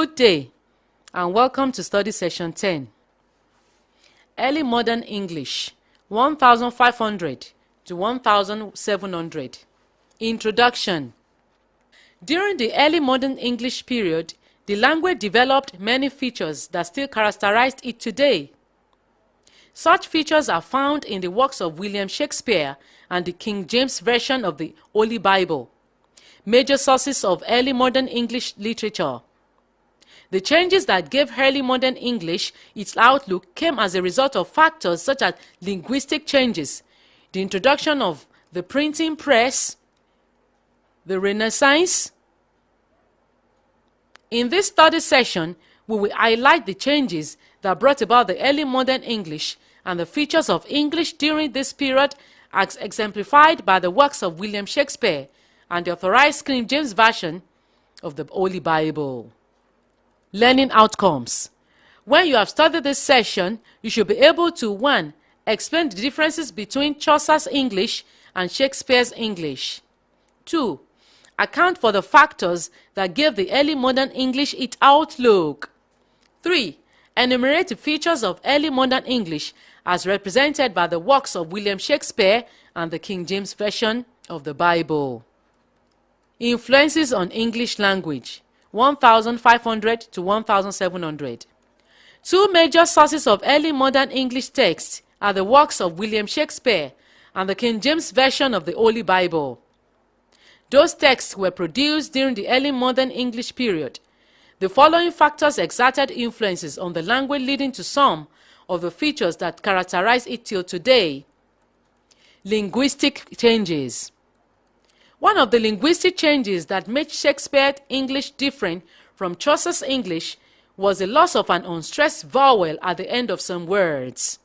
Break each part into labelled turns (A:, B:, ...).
A: Good day and welcome to study session 10. Early Modern English 1500 to 1700. Introduction. During the early modern English period, the language developed many features that still characterized it today. Such features are found in the works of William Shakespeare and the King James Version of the Holy Bible, major sources of early modern English literature. The changes that gave early modern English its outlook came as a result of factors such as linguistic changes, the introduction of the printing press, the Renaissance. In this study session, we will highlight the changes that brought about the early modern English and the features of English during this period as exemplified by the works of William Shakespeare and the authorized King James Version of the Holy Bible. Learning outcomes. When you have studied this session, you should be able to 1. Explain the differences between Chaucer's English and Shakespeare's English. 2. Account for the factors that gave the early modern English its outlook. 3. Enumerate the features of early modern English as represented by the works of William Shakespeare and the King James Version of the Bible. Influences on English language 1500 to 1700. Two major sources of early modern English texts are the works of William Shakespeare and the King James Version of the Holy Bible. Those texts were produced during the early modern English period. The following factors exerted influences on the language, leading to some of the features that characterize it till today. Linguistic changes. One of the linguistic changes that made Shakespeare's English different from Chaucer's English was the loss of an unstressed vowel at the end of some words.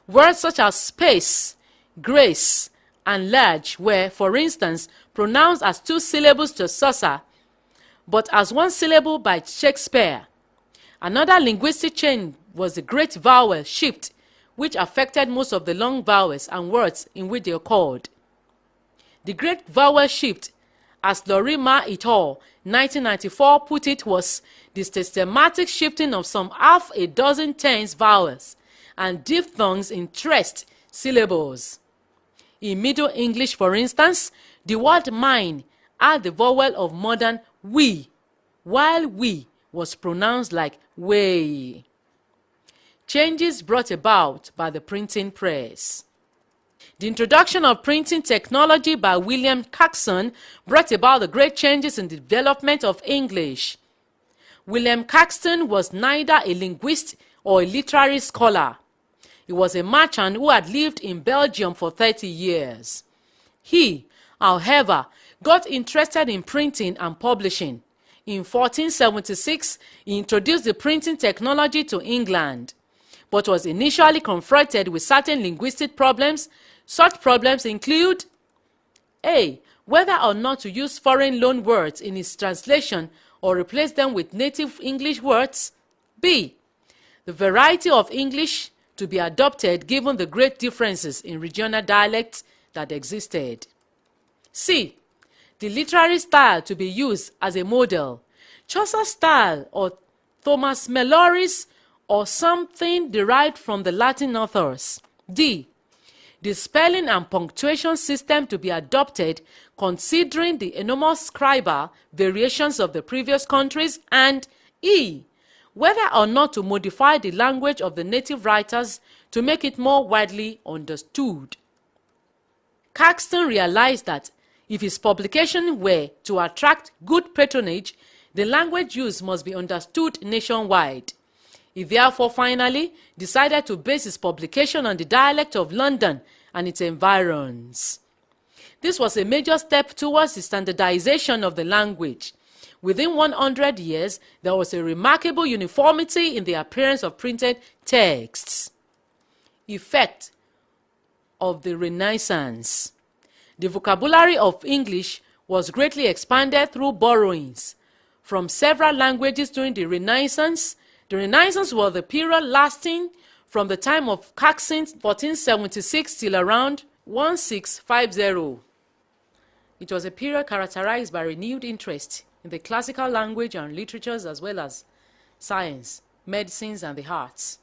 A: Words such as space, grace, and large were, for instance, pronounced as 2 syllables to Chaucer, but as 1 syllable by Shakespeare. Another linguistic change was the great vowel shift, which affected most of the long vowels and words in which they occurred. The great vowel shift, as Lorimer et al. 1994 put it, was the systematic shifting of some half a dozen tense vowels and diphthongs in stressed syllables. In Middle English, for instance, the word mine had the vowel of modern we, while we was pronounced like way. Changes brought about by the printing press. The introduction of printing technology by William Caxton brought about the great changes in the development of English. William Caxton was neither a linguist or a literary scholar. He was a merchant who had lived in Belgium for 30 years. He, however, got interested in printing and publishing. In 1476, he introduced the printing technology to England, but was initially confronted with certain linguistic problems. Such problems include A. Whether or not to use foreign loan words in his translation or replace them with native English words. B. The variety of English to be adopted given the great differences in regional dialects that existed. C. The literary style to be used as a model. Chaucer's style or Thomas Malory's or something derived from the Latin authors. D. The spelling and punctuation system to be adopted considering the enormous scribal variations of the previous countries. And E. Whether or not to modify the language of the native writers to make it more widely understood. Caxton realized that if his publication were to attract good patronage, the language used must be understood nationwide. He therefore finally decided to base his publication on the dialect of London and its environs. This was a major step towards the standardization of the language. Within 100 years, there was a remarkable uniformity in the appearance of printed texts. Effect of the Renaissance. The vocabulary of English was greatly expanded through borrowings from several languages during the Renaissance. The Renaissance was the period lasting from the time of Caxton 1476 till around 1650. It was a period characterized by renewed interest in the classical language and literatures as well as science, medicines, and the arts.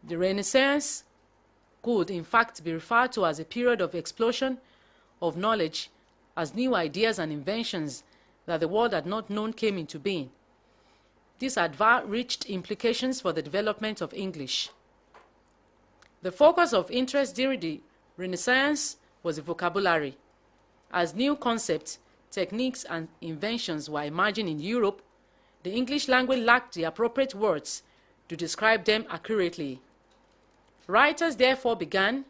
A: The Renaissance could in fact be referred to as a period of explosion of knowledge as new ideas and inventions that the world had not known came into being. This had far-reaching implications for the development of English. The focus of interest during the Renaissance was the vocabulary. As new concepts, techniques, and inventions were emerging in Europe, the English language lacked the appropriate words to describe them accurately. Writers therefore began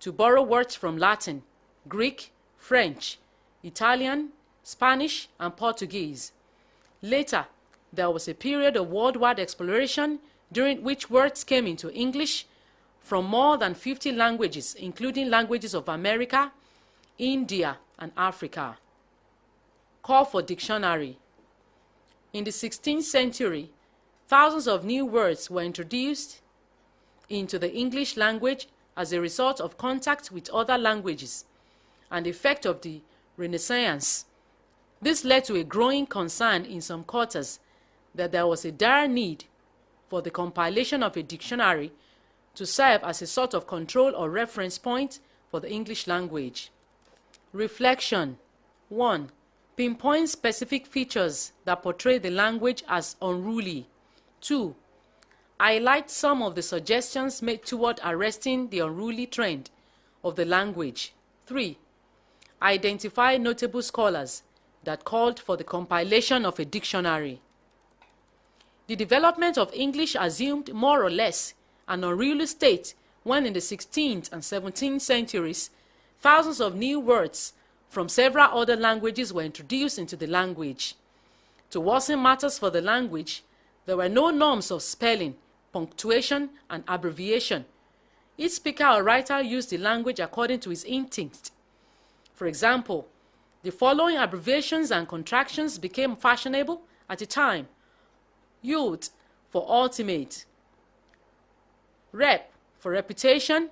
A: to borrow words from Latin, Greek, French, Italian, Spanish, and Portuguese. Later, there was a period of worldwide exploration during which words came into English from more than 50 languages, including languages of America, India, and Africa. Call for dictionary. In the 16th century, thousands of new words were introduced into the English language as a result of contact with other languages and the effect of the Renaissance. This led to a growing concern in some quarters that there was a dire need for the compilation of a dictionary to serve as a sort of control or reference point for the English language. Reflection. 1. Pinpoint specific features that portray the language as unruly. 2. Highlight some of the suggestions made toward arresting the unruly trend of the language. 3. Identify notable scholars that called for the compilation of a dictionary. The development of English assumed more or less an unruly state when in the 16th and 17th centuries, thousands of new words from several other languages were introduced into the language. To worsen matters for the language, there were no norms of spelling, punctuation, and abbreviation. Each speaker or writer used the language according to his instinct. For example, the following abbreviations and contractions became fashionable at a time: ULT for ultimate, REP for reputation,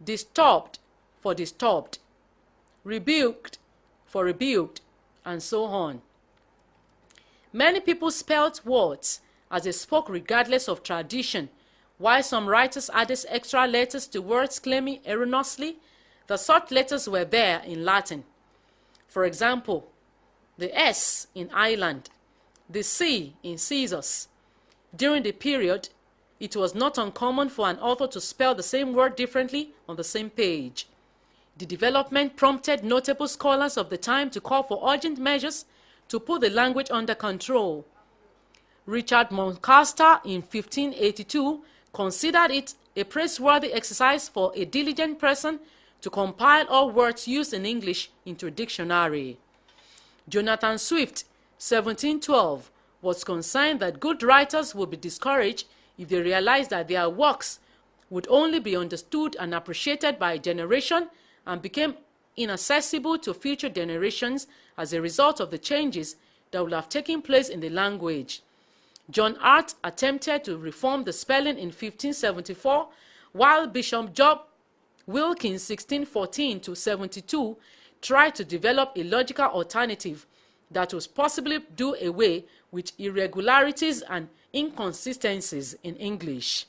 A: disturbed for disturbed, rebuked for rebuked, and so on. Many people spelt words as they spoke regardless of tradition, while some writers added extra letters to words claiming erroneously that such letters were there in Latin. For example, the S in island, the C in scissors. During the period, it was not uncommon for an author to spell the same word differently on the same page. The development prompted notable scholars of the time to call for urgent measures to put the language under control. Richard Muncaster in 1582 considered it a praiseworthy exercise for a diligent person to compile all words used in English into a dictionary. Jonathan Swift, 1712, was concerned that good writers would be discouraged if they realized that their works would only be understood and appreciated by a generation and became inaccessible to future generations as a result of the changes that would have taken place in the language. John Hart attempted to reform the spelling in 1574, while Bishop Job Wilkins, 1614 to 72, tried to develop a logical alternative that would possibly do away with irregularities and inconsistencies in English.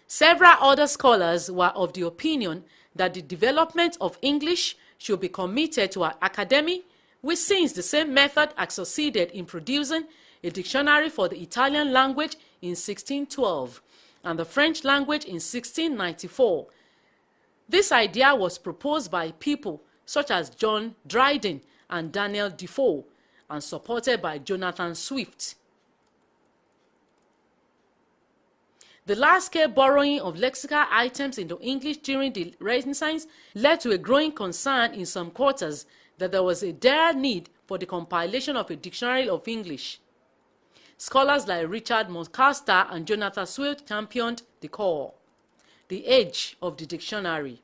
A: Several other scholars were of the opinion that the development of English should be committed to an academy, which, since the same method had succeeded in producing a dictionary for the Italian language in 1612 and the French language in 1694. This idea was proposed by people such as John Dryden and Daniel Defoe and supported by Jonathan Swift. The large-scale borrowing of lexical items into English during the Renaissance led to a growing concern in some quarters that there was a dire need for the compilation of a dictionary of English. Scholars like Richard Muncaster and Jonathan Swift championed the call. The age of the dictionary.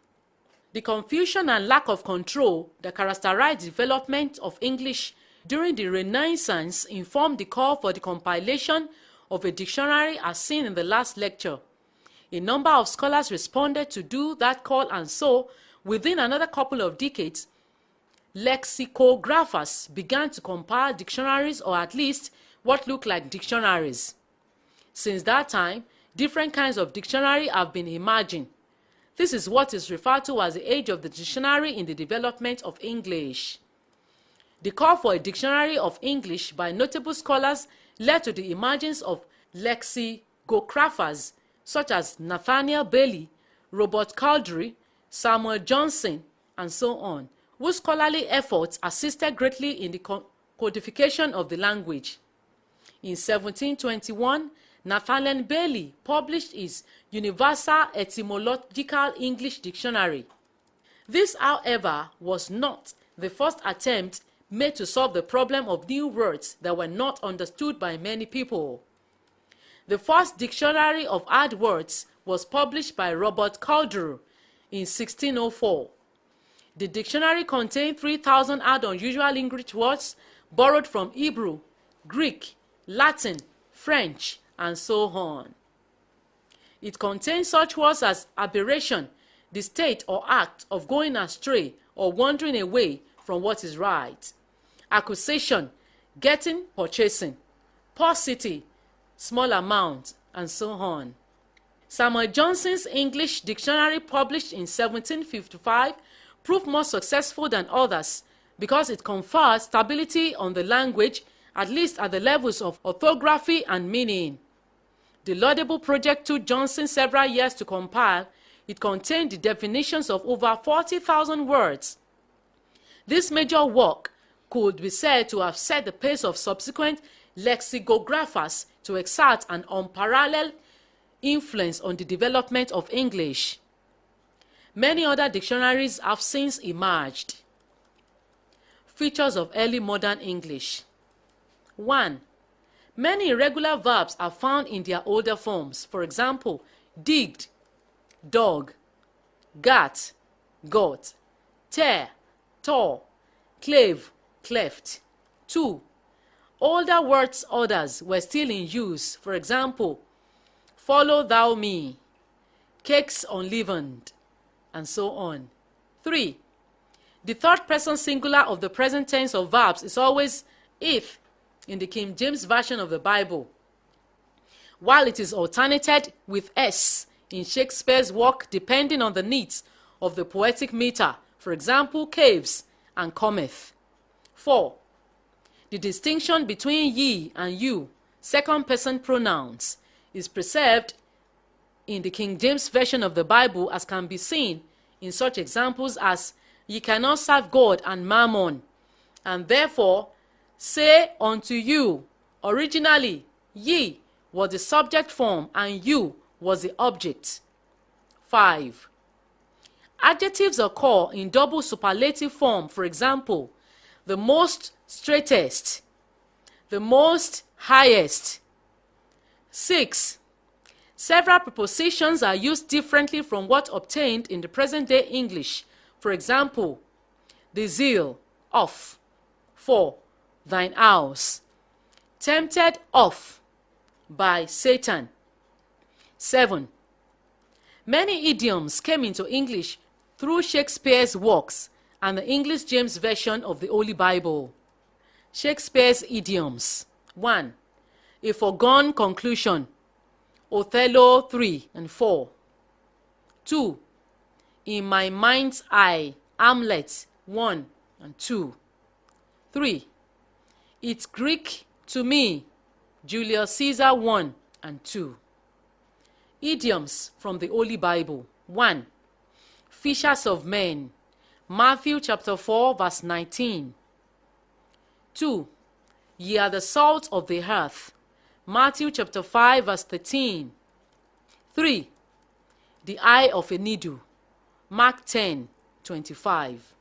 A: The confusion and lack of control that characterized the development of English during the Renaissance informed the call for the compilation of a dictionary as seen in the last lecture. A number of scholars responded to do that call, and so, within another couple of decades, lexicographers began to compile dictionaries, or at least what looked like dictionaries. Since that time, different kinds of dictionary have been emerging. This is what is referred to as the age of the dictionary in the development of English. The call for a dictionary of English by notable scholars led to the emergence of lexicographers such as Nathaniel Bailey, Robert Cowdery, Samuel Johnson, and so on, whose scholarly efforts assisted greatly in the codification of the language. In 1721, Nathaniel Bailey published his Universal Etymological English Dictionary. This, however, was not the first attempt made to solve the problem of new words that were not understood by many people. The first dictionary of hard words was published by Robert Cowdery in 1604. The dictionary contained 3,000 hard unusual English words borrowed from Hebrew, Greek, Latin, French, and so on. It contains such words as aberration, the state or act of going astray or wandering away from what is right; accusation, getting, purchasing; paucity, small amount, and so on. Samuel Johnson's English Dictionary, published in 1755, proved more successful than others because it conferred stability on the language, at least at the levels of orthography and meaning. The laudable project took Johnson several years to compile. It contained the definitions of over 40,000 words. This major work could be said to have set the pace of subsequent lexicographers to exert an unparalleled influence on the development of English. Many other dictionaries have since emerged. Features of early modern English. 1. Many irregular verbs are found in their older forms. For example, digged, dug; gat, got; tear, tore; clave, cleft. 2. Older words orders were still in use. For example, follow thou me, cakes unleavened, and so on. 3. The third person singular of the present tense of verbs is always if in the King James Version of the Bible, while it is alternated with s in Shakespeare's work depending on the needs of the poetic meter. For example, caves and cometh. 4. The distinction between ye and you, second person pronouns, is preserved in the King James Version of the Bible, as can be seen in such examples as ye cannot serve God and mammon, and therefore say unto you. Originally, ye was the subject form and you was the object. 5. Adjectives occur in double superlative form. For example, the most straightest, the most highest. 6. Several prepositions are used differently from what obtained in the present-day English. For example, the zeal of, for thine house; tempted of, by Satan. 7. Many idioms came into English through Shakespeare's works and the English James Version of the Holy Bible. Shakespeare's idioms. 1. A foregone conclusion. Othello 3 and 4. 2. In my mind's eye. Hamlet 1 and 2. 3. It's Greek to me. Julius Caesar 1 and 2. Idioms from the Holy Bible. 1. Fishers of men. Matthew chapter 4 verse 19. 2. Ye are the salt of the earth. Matthew chapter 5 verse 13. 3. The eye of a needle. Mark 10 25.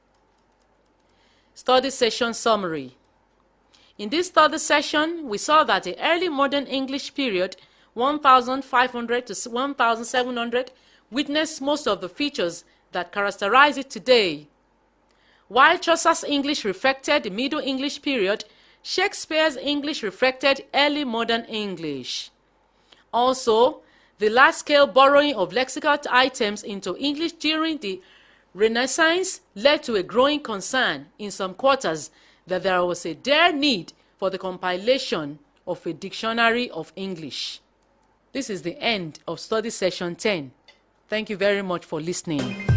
A: Study session summary. In this study session, we saw that the early modern English period, 1500 to 1700, witnessed most of the features that characterize it today. While Chaucer's English reflected the Middle English period, Shakespeare's English reflected early modern English. Also, the large-scale borrowing of lexical items into English during the Renaissance led to a growing concern in some quarters that there was a dire need for the compilation of a dictionary of English. This is the end of study session 10. Thank you very much for listening.